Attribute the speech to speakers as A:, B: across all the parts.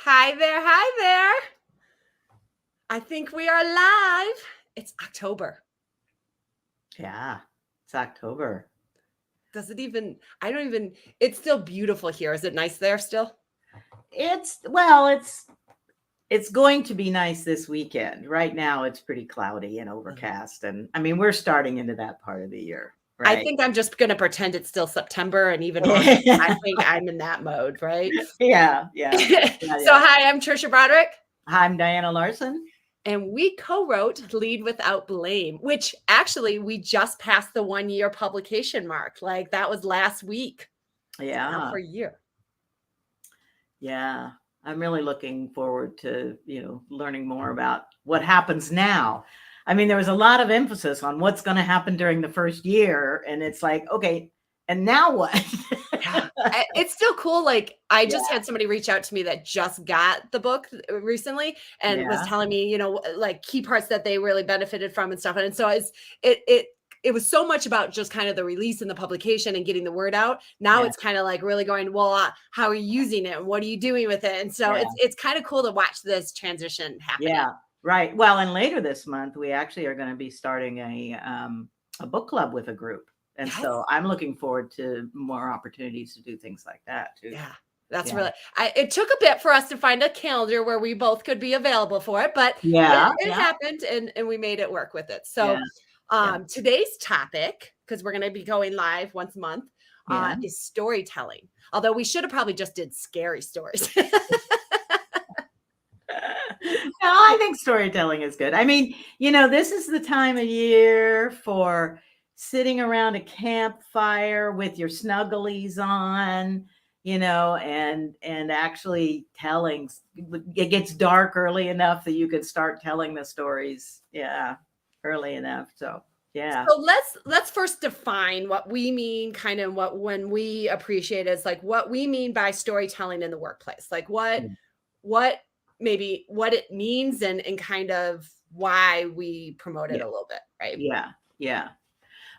A: Hi there. Hi there. I think we are live. It's October.
B: Yeah, it's October.
A: It's still beautiful here. Is it nice there still?
B: It's going to be nice this weekend. Right now it's pretty cloudy and overcast. And I mean, we're starting into that part of the year,
A: I
B: right?
A: think I'm just going to pretend it's still September and even August. I think I'm in that mode, right?
B: Yeah.
A: So hi, I'm Tricia Broderick.
B: Hi, I'm Diana Larsen.
A: And we co-wrote Lead Without Blame, which actually we just passed the 1-year publication mark. Like that was last week.
B: Yeah.
A: Now for a year.
B: Yeah. I'm really looking forward to, learning more about what happens now. I mean, there was a lot of emphasis on what's going to happen during the first year. And it's like, okay, and now what?
A: Yeah. It's still cool. Like I just had somebody reach out to me that just got the book recently and was telling me, like key parts that they really benefited from and stuff. And so it was so much about just kind of the release and the publication and getting the word out. Now it's kind of like really going, well, how are you using it? And what are you doing with it? And so it's kind of cool to watch this transition happen.
B: Yeah, right. Well, and later this month, we actually are going to be starting a book club with a group. And so I'm looking forward to more opportunities to do things like that too.
A: Yeah. That's really, it took a bit for us to find a calendar where we both could be available for it, but it happened and we made it work with it. So today's topic, because we're going to be going live once a month, is storytelling. Although we should have probably just did scary stories.
B: No, I think storytelling is good. I mean, this is the time of year for sitting around a campfire with your snugglies on, and actually telling. It gets dark early enough that you can start telling the stories. Yeah, early enough. So
A: So let's first define what we mean, kind of when we appreciate is like what we mean by storytelling in the workplace, like what it means and kind of why we promote it a little bit, right?
B: Yeah.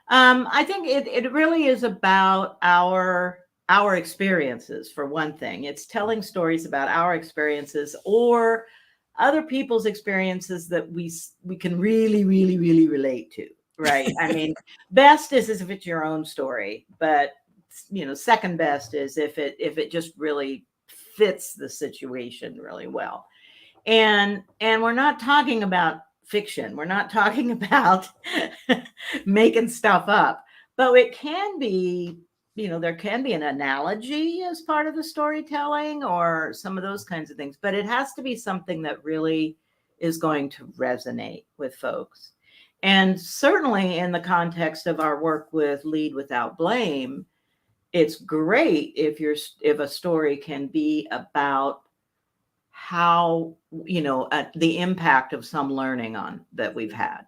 B: I think it really is about our experiences. For one thing, it's telling stories about our experiences or other people's experiences that we can really, really, really relate to. Right. I mean, best is if it's your own story, but second best is if it just really fits the situation really well. And we're not talking about fiction. We're not talking about making stuff up, but it can be, there can be an analogy as part of the storytelling or some of those kinds of things, but it has to be something that really is going to resonate with folks. And certainly in the context of our work with Lead Without Blame, it's great if a story can be about how, the impact of some learning on that we've had,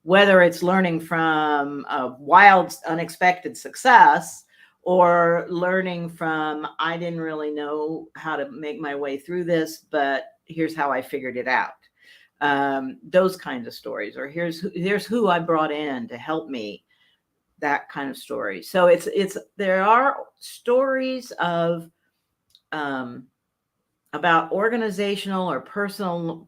B: whether it's learning from a wild, unexpected success or learning from, I didn't really know how to make my way through this, but here's how I figured it out. Those kinds of stories, or here's who I brought in to help me, that kind of story. So there are stories of, about organizational or personal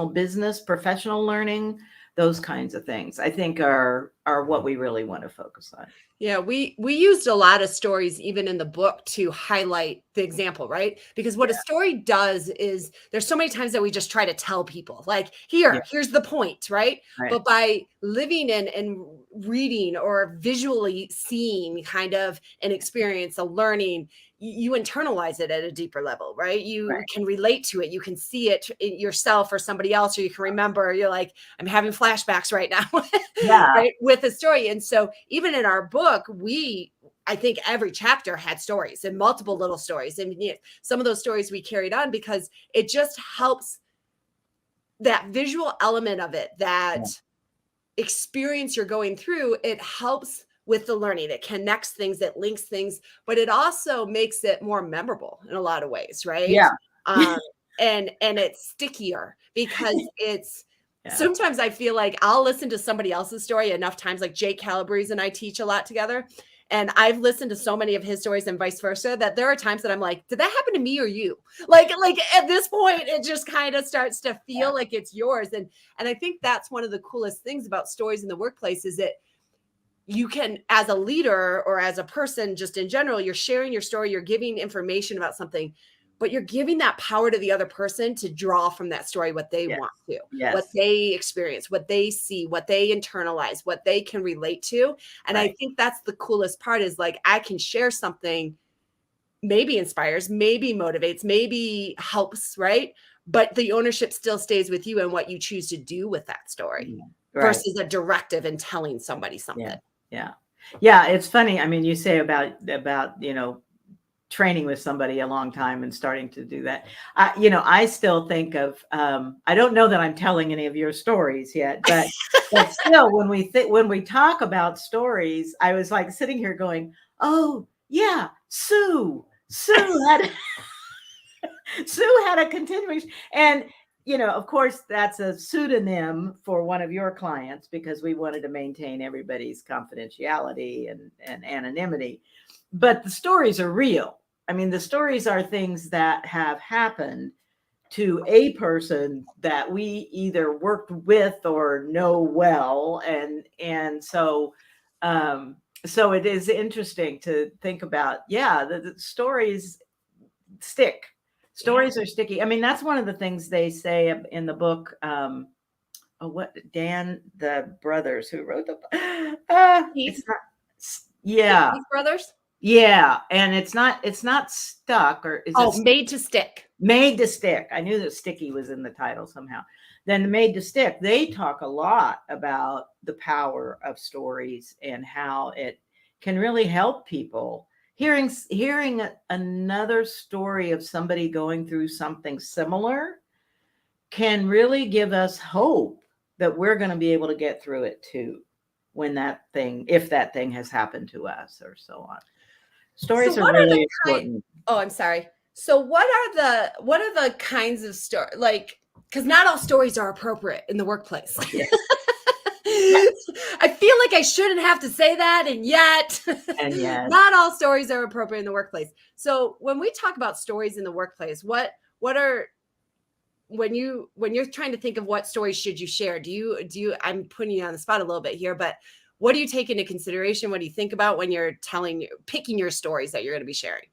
B: business, professional learning, those kinds of things, I think are what we really want to focus on.
A: Yeah, we used a lot of stories even in the book to highlight the example, right? Because what a story does is there's so many times that we just try to tell people like, here's the point, right? But by living in and reading or visually seeing kind of an experience, a learning, you internalize it at a deeper level, right? You can relate to it. You can see it yourself or somebody else, or you can remember, you're like, I'm having flashbacks right now right, with a story. And so even in our book, I think every chapter had stories and multiple little stories. And some of those stories we carried on because it just helps that visual element of it, that experience you're going through. It helps with the learning. It connects things, it links things, but it also makes it more memorable in a lot of ways, right?
B: Yeah.
A: And it's stickier because it's sometimes I feel like I'll listen to somebody else's story enough times, like Jake Calabrese and I teach a lot together. And I've listened to so many of his stories and vice versa that there are times that I'm like, did that happen to me or you? Like at this point, it just kind of starts to feel like it's yours. And I think that's one of the coolest things about stories in the workplace is that you can, as a leader or as a person, just in general, you're sharing your story, you're giving information about something, but you're giving that power to the other person to draw from that story what they want to, what they experience, what they see, what they internalize, what they can relate to. And I think that's the coolest part is like, I can share something, maybe inspires, maybe motivates, maybe helps, right? But the ownership still stays with you and what you choose to do with that story versus a directive and telling somebody something.
B: Yeah. It's funny. I mean, you say about, training with somebody a long time and starting to do that. I still think of, I don't know that I'm telling any of your stories yet, but still when we talk about stories, I was like sitting here going, oh yeah, Sue had Sue had a continuation. And, of course, that's a pseudonym for one of your clients because we wanted to maintain everybody's confidentiality and anonymity. But the stories are real. I mean, the stories are things that have happened to a person that we either worked with or know well. And so it is interesting to think about, the stories stick. Stories are sticky. I mean, that's one of the things they say in the book. The brothers who wrote the
A: Heath?
B: Heath
A: Brothers?
B: Yeah. And it's not stuck, or is it
A: Made to Stick.
B: Made to Stick. I knew that sticky was in the title somehow. Then the Made to Stick, they talk a lot about the power of stories and how it can really help people. Hearing another story of somebody going through something similar can really give us hope that we're going to be able to get through it too, if that thing has happened to us or so on. Stories are really important.
A: I'm sorry. So what are the kinds of stories, like, because not all stories are appropriate in the workplace. I feel like I shouldn't have to say that, and yet not all stories are appropriate in the workplace. So when we talk about stories in the workplace, what are, when you're trying to think of what stories should you share, do you I'm putting you on the spot a little bit here, but what do you take into consideration? What do you think about when you're picking your stories that you're going to be sharing?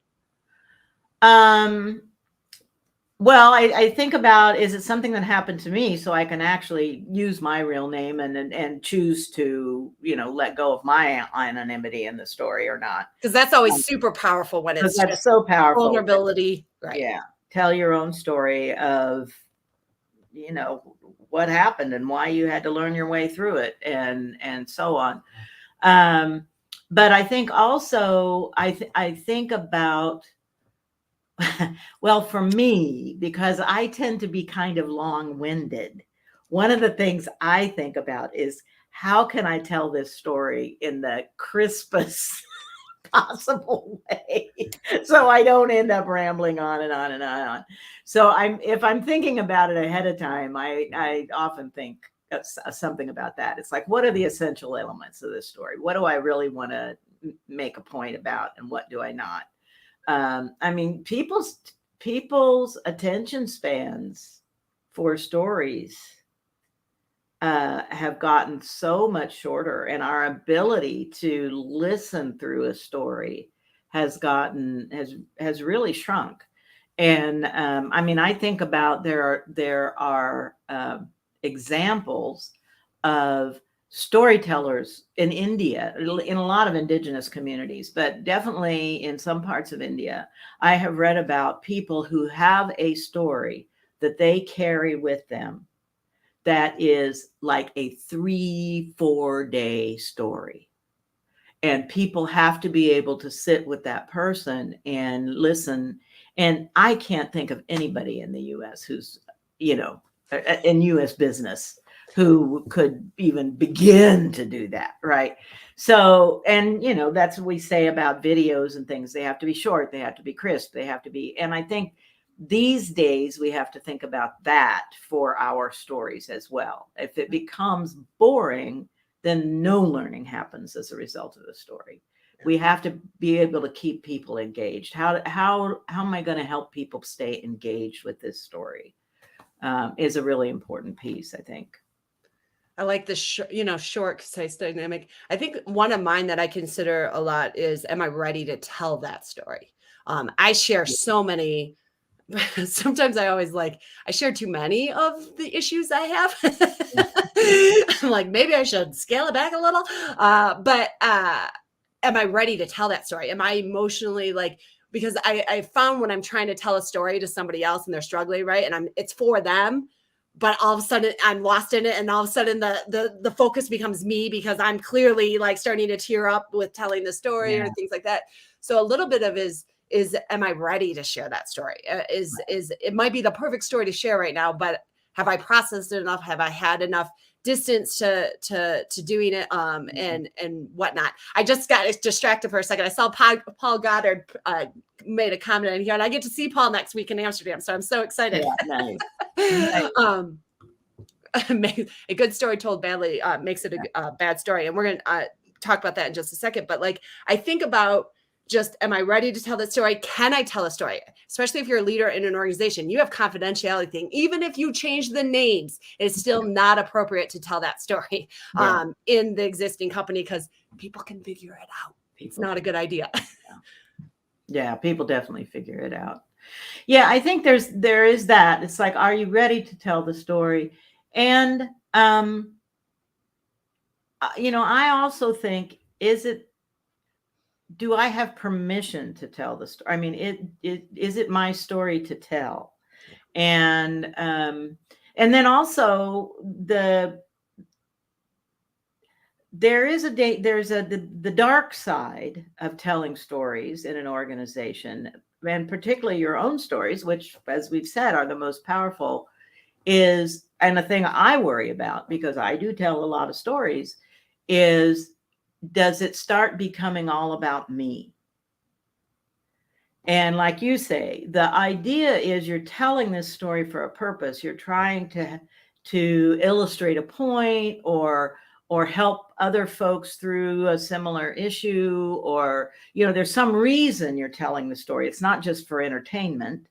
B: Well, I think about, is it something that happened to me so I can actually use my real name and choose to, let go of my anonymity in the story or not?
A: Because that's always super powerful when it's
B: that's so powerful.
A: Vulnerability. Right.
B: Yeah. Tell your own story of, what happened and why you had to learn your way through it and so on. But I think also, I think about, well, for me, because I tend to be kind of long-winded, one of the things I think about is, how can I tell this story in the crispest possible way so I don't end up rambling on and on and on and on. So if I'm thinking about it ahead of time, I often think something about that. It's like, what are the essential elements of this story? What do I really want to make a point about, and what do I not? I mean, people's attention spans for stories have gotten so much shorter, and our ability to listen through a story has really shrunk. And I mean, I think about, there are examples of storytellers in India, in a lot of indigenous communities, but definitely in some parts of India. I have read about people who have a story that they carry with them that is like a 3-4 day story. And people have to be able to sit with that person and listen. And I can't think of anybody in the US who's, in US business, who could even begin to do that, right? So, and that's what we say about videos and things. They have to be short, they have to be crisp, they have to be, and I think these days we have to think about that for our stories as well. If it becomes boring, then no learning happens as a result of the story. We have to be able to keep people engaged. How am I going to help people stay engaged with this story? Is a really important piece, I think.
A: I like the short, concise dynamic. I think one of mine that I consider a lot is, am I ready to tell that story? I share so many. Sometimes I share too many of the issues I have. I'm like, maybe I should scale it back a little. But am I ready to tell that story? Am I emotionally because I found when I'm trying to tell a story to somebody else and they're struggling, right? And it's for them, but all of a sudden I'm lost in it. And all of a sudden the focus becomes me, because I'm clearly starting to tear up with telling the story or things like that. So a little bit of is am I ready to share that story? Is it might be the perfect story to share right now, but have I processed it enough? Have I had enough distance to doing it and whatnot? I just got distracted for a second. I saw Paul Goddard made a comment in here, and I get to see Paul next week in Amsterdam, so I'm so excited.
B: Yeah, nice.
A: A good story told badly makes it a bad story, and we're going to talk about that in just a second. But I think about, just, am I ready to tell that story? Can I tell a story? Especially if you're a leader in an organization, you have confidentiality thing. Even if you change the names, it's still not appropriate to tell that story in the existing company, because people can figure it out. It's not a good idea.
B: Yeah, people definitely figure it out. Yeah, I think there is that. It's like, are you ready to tell the story? And I also think, do I have permission to tell the story? I mean, is it my story to tell? And then also there's the dark side of telling stories in an organization, and particularly your own stories, which, as we've said, are the most powerful, and the thing I worry about, because I do tell a lot of stories, is, does it start becoming all about me? And like you say, the idea is you're telling this story for a purpose. You're trying to illustrate a point, or help other folks through a similar issue, or there's some reason you're telling the story. It's not just for entertainment.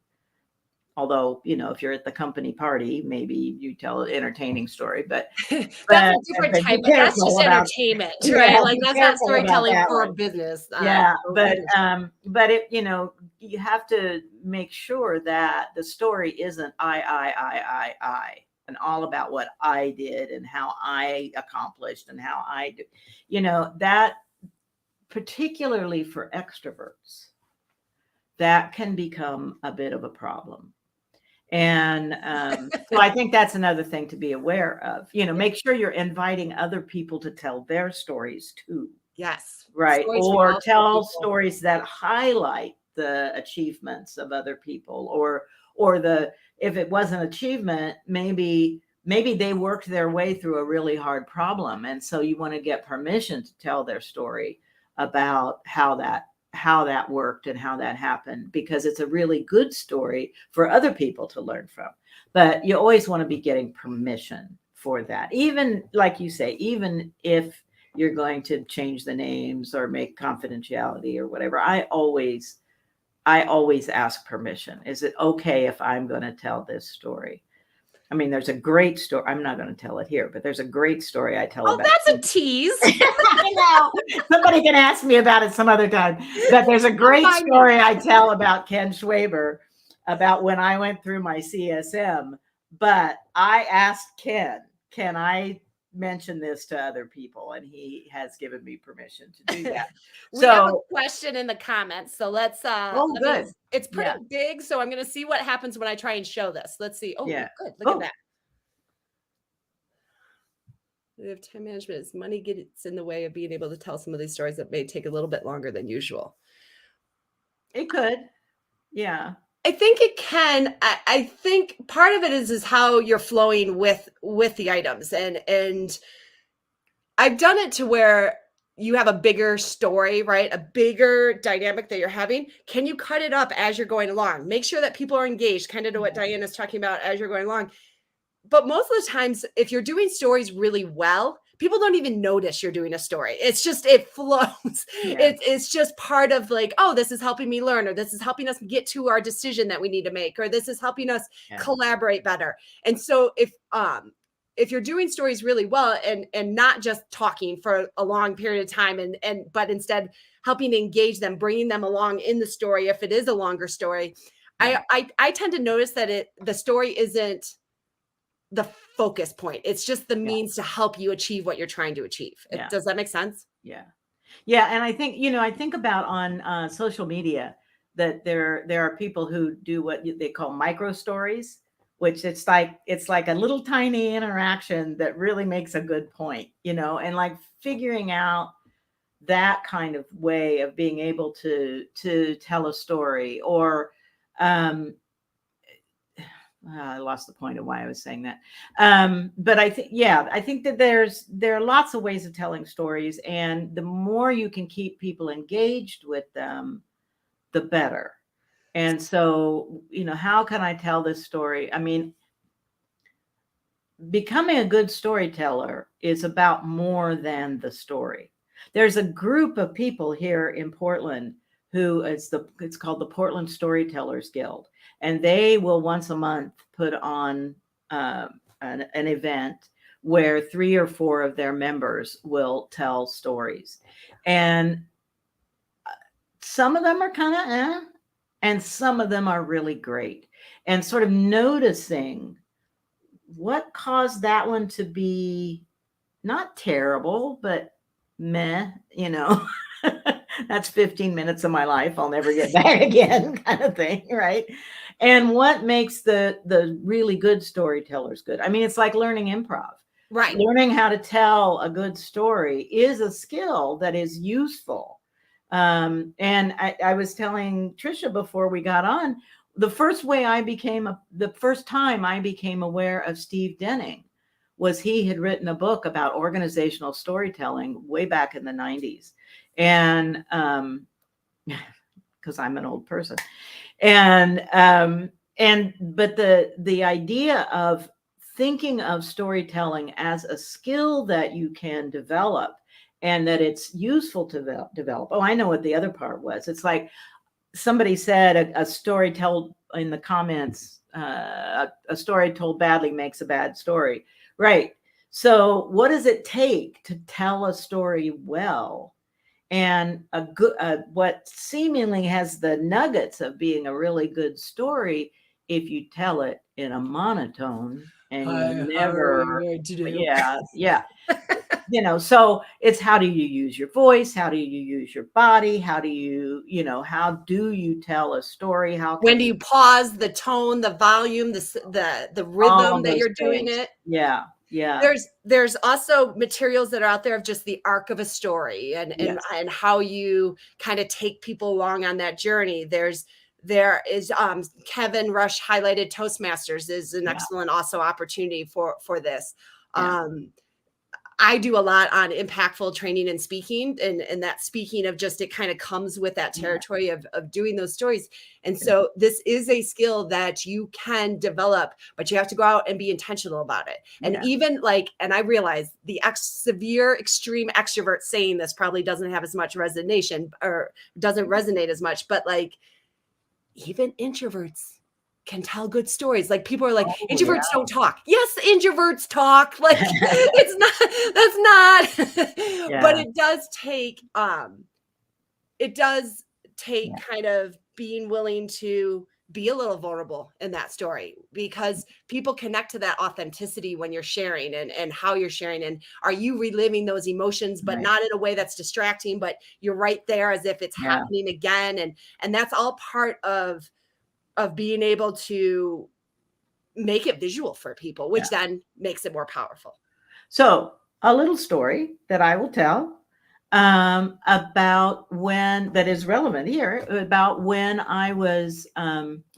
B: Although, if you're at the company party, maybe you tell an entertaining story, but
A: that's a different type. That's just entertainment, right? That's not storytelling for a business.
B: But it, you have to make sure that the story isn't I, and all about what I did and how I accomplished and how I do. That, particularly for extroverts, that can become a bit of a problem. And so I think that's another thing to be aware of. Make sure you're inviting other people to tell their stories too.
A: Yes.
B: Right. Or tell stories that highlight the achievements of other people, or if it was an achievement, maybe they worked their way through a really hard problem. And so you want to get permission to tell their story about how that worked and how that happened, because it's a really good story for other people to learn from. But you always want to be getting permission for that. Even, like you say, even if you're going to change the names or make confidentiality or whatever, I always ask permission. Is it okay if I'm going to tell this story? I mean, there's a great story. I'm not going to tell it here, but there's a great story I tell about.
A: That's a tease.
B: I know. Somebody can ask me about it some other time. But there's a great story I tell about Ken Schwaber, about when I went through my CSM. But I asked Ken, can I mention this to other people? And he has given me permission to do that.
A: We have a question in the comments. So let's
B: good.
A: It's pretty big. So I'm going to see what happens when I try and show this. Let's see. Oh, good. Look at that. If time management is money gets in the way of being able to tell some of these stories that may take a little bit longer than usual.
B: It could. Yeah.
A: I think it can. I think part of it is how you're flowing with the items. And I've done it to where you have a bigger story, right? A bigger dynamic that you're having. Can you cut it up as you're going along? Make sure that people are engaged, kind of to what Diana's talking about as you're going along. But most of the times, if you're doing stories really well, people don't even notice you're doing a story. It's just, it flows.
B: Yeah.
A: It's just part of like, oh, this is helping me learn, or this is helping us get to our decision that we need to make, or this is helping us
B: Yeah.
A: collaborate better. And so if you're doing stories really well and not just talking for a long period of time but instead helping to engage them, bringing them along in the story, if it is a longer story,
B: Yeah.
A: I tend to notice that the story isn't the focus point. It's just the means to help you achieve what you're trying to achieve.
B: Yeah.
A: Does that make sense?
B: Yeah. Yeah. And I think, I think about on social media that there are people who do what they call micro stories, which it's like a little tiny interaction that really makes a good point, and like figuring out that kind of way of being able to tell a story. Or I lost the point of why I was saying that. But I think that there are lots of ways of telling stories, and the more you can keep people engaged with them, the better. And so, how can I tell this story? I mean, becoming a good storyteller is about more than the story. There's a group of people here in Portland who it's called the Portland Storytellers Guild, and they will once a month put on an event where 3 or 4 of their members will tell stories, and some of them are kind of and some of them are really great. And sort of noticing what caused that one to be not terrible, but meh, that's 15 minutes of my life I'll never get back again, kind of thing, right? And what makes the really good storytellers good? I mean, it's like learning improv.
A: Right.
B: Learning how to tell a good story is a skill that is useful. And I was telling Tricia before we got on, the first time I became aware of Steve Denning was he had written a book about organizational storytelling way back in the 90s. And because I'm an old person. But the idea of thinking of storytelling as a skill that you can develop and that it's useful to develop. Oh, I know what the other part was. It's like somebody said a story told in the comments, a story told badly makes a bad story. Right. So what does it take to tell a story well? And what seemingly has the nuggets of being a really good story, if you tell it in a monotone and you never, yeah. So it's how do you use your voice? How do you use your body? How do you tell a story?
A: When do you pause, the tone, the volume, the rhythm that you're doing it?
B: Yeah. Yeah.
A: There's also materials that are out there of just the arc of a story and how you kind of take people along on that journey. There is Kevin Rush highlighted Toastmasters is an excellent also opportunity for this. I do a lot on impactful training and speaking, and that speaking of just, it kind of comes with that territory of doing those stories. And so this is a skill that you can develop, but you have to go out and be intentional about it. And even and I realize the severe extreme extrovert saying this probably doesn't have as much resonation or doesn't resonate as much, but even introverts can tell good stories. Like people are like, introverts don't talk. Yes, introverts talk. Like that's not, but it does take kind of being willing to be a little vulnerable in that story, because people connect to that authenticity when you're sharing and how you're sharing. And are you reliving those emotions, but not in a way that's distracting, but you're right there as if it's happening again. And that's all part of being able to make it visual for people, which then makes it more powerful.
B: So a little story that I will tell about that is relevant here, about when I was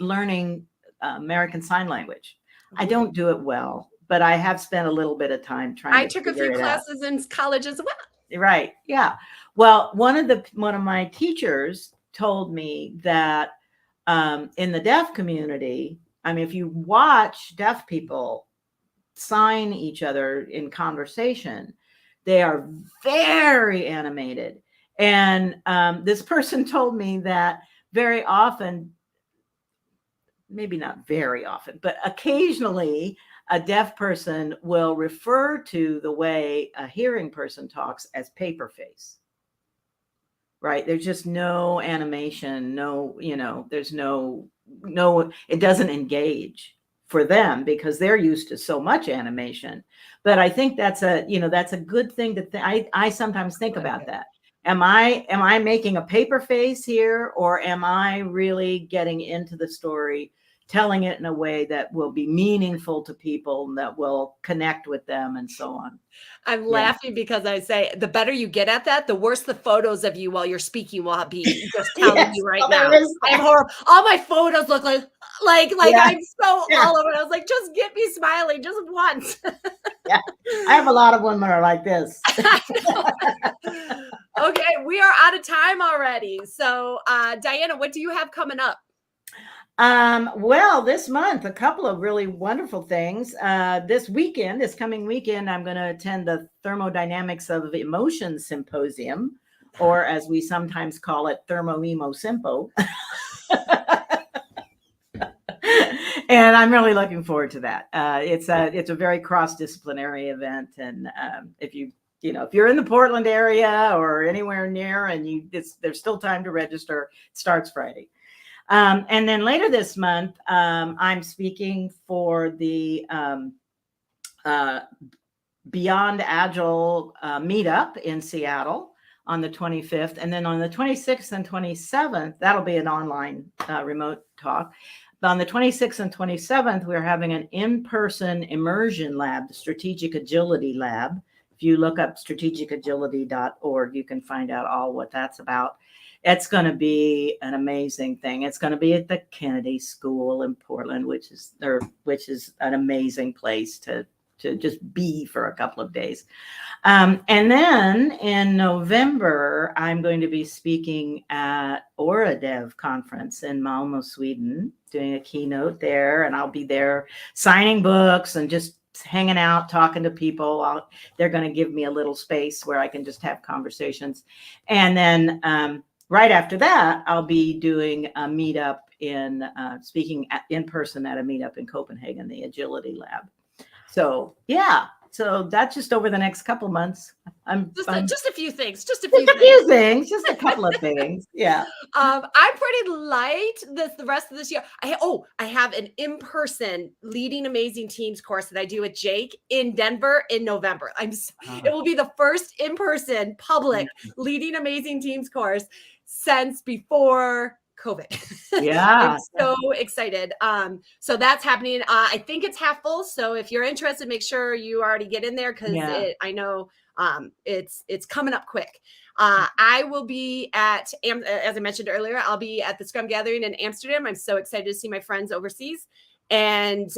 B: learning American Sign Language. I don't do it well, but I have spent a little bit of time trying to figure it out.
A: I took a few classes in college as well.
B: Right. Yeah. Well, one of my teachers told me that in the deaf community, I mean, if you watch deaf people sign each other in conversation, They are very animated. And this person told me that very often, maybe not very often, but occasionally a deaf person will refer to the way a hearing person talks as paper face. Right? There's just no animation, there's no, it doesn't engage for them because they're used to so much animation. But I think that's a good thing to I sometimes think about that. Am I making a paper face here, or am I really getting into the story, telling it in a way that will be meaningful to people and that will connect with them and so on?
A: I'm laughing because I say the better you get at that, the worse the photos of you while you're speaking will be. Just telling you right now. I'm horrible. All my photos look like I'm so all over. I was like, just get me smiling just once.
B: Yeah, I have a lot of women that are like this.
A: Okay, we are out of time already. So, Diana, what do you have coming up?
B: Well, this month, a couple of really wonderful things. This coming weekend, I'm going to attend the Thermodynamics of Emotion Symposium, or as we sometimes call it, Thermo-Emo Simpo. And I'm really looking forward to that. It's a very cross-disciplinary event. And if you're in the Portland area or anywhere near, and there's still time to register, it starts Friday. And then later this month, I'm speaking for the Beyond Agile meetup in Seattle on the 25th. And then on the 26th and 27th, that'll be an online remote talk. But on the 26th and 27th, we're having an in-person immersion lab, the Strategic Agility Lab. If you look up strategicagility.org, you can find out all what that's about. It's going to be an amazing thing. It's going to be at the Kennedy School in Portland, which is an amazing place to just be for a couple of days. And then in November, I'm going to be speaking at Oradev conference in Malmo, Sweden, doing a keynote there. And I'll be there signing books and just hanging out, talking to people. They're going to give me a little space where I can just have conversations. And then right after that, I'll be doing a meetup speaking in person at a meetup in Copenhagen, the Agility Lab. So so that's just over the next couple months.
A: Just a few things. Just a
B: a couple of things. Yeah.
A: I'm pretty light the rest of this year. I have an in-person Leading Amazing Teams course that I do with Jake in Denver in November. It will be the first in-person public Leading Amazing Teams course since before COVID.
B: Yeah.
A: I'm so excited. So that's happening. I think it's half full. So if you're interested, make sure you already get in there because I know it's coming up quick. I will be as I mentioned earlier, I'll be at the Scrum Gathering in Amsterdam. I'm so excited to see my friends overseas and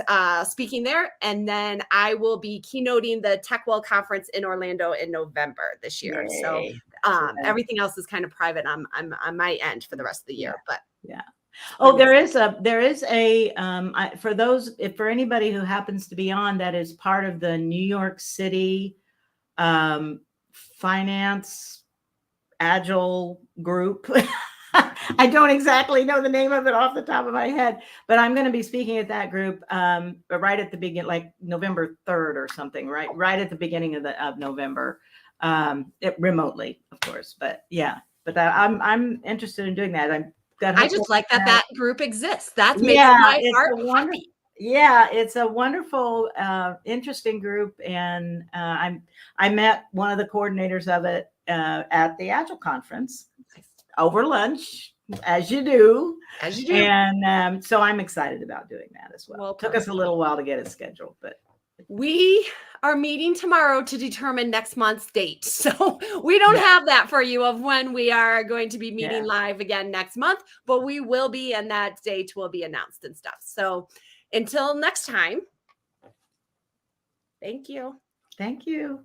A: speaking there. And then I will be keynoting the TechWell conference in Orlando in November this year. Yay. So everything else is kind of private on my end for the rest of the year. But
B: yeah. Oh, there is a for anybody who happens to be on, that is part of the New York City finance agile group. I don't exactly know the name of it off the top of my head, but I'm going to be speaking at that group right at the beginning, like November 3rd or something, right at the beginning of November, remotely, of course. But I'm interested in doing that.
A: I just like that group exists. That makes my heart happy.
B: Yeah, it's a wonderful, interesting group, and I met one of the coordinators of it at the Agile conference over lunch, as you do. And so I'm excited about doing that as well. Took us a little while to get it scheduled, but
A: we are meeting tomorrow to determine next month's date. So we don't have that for you of when we are going to be meeting live again next month, but we will be, and that date will be announced and stuff. So until next time, thank you.
B: Thank you.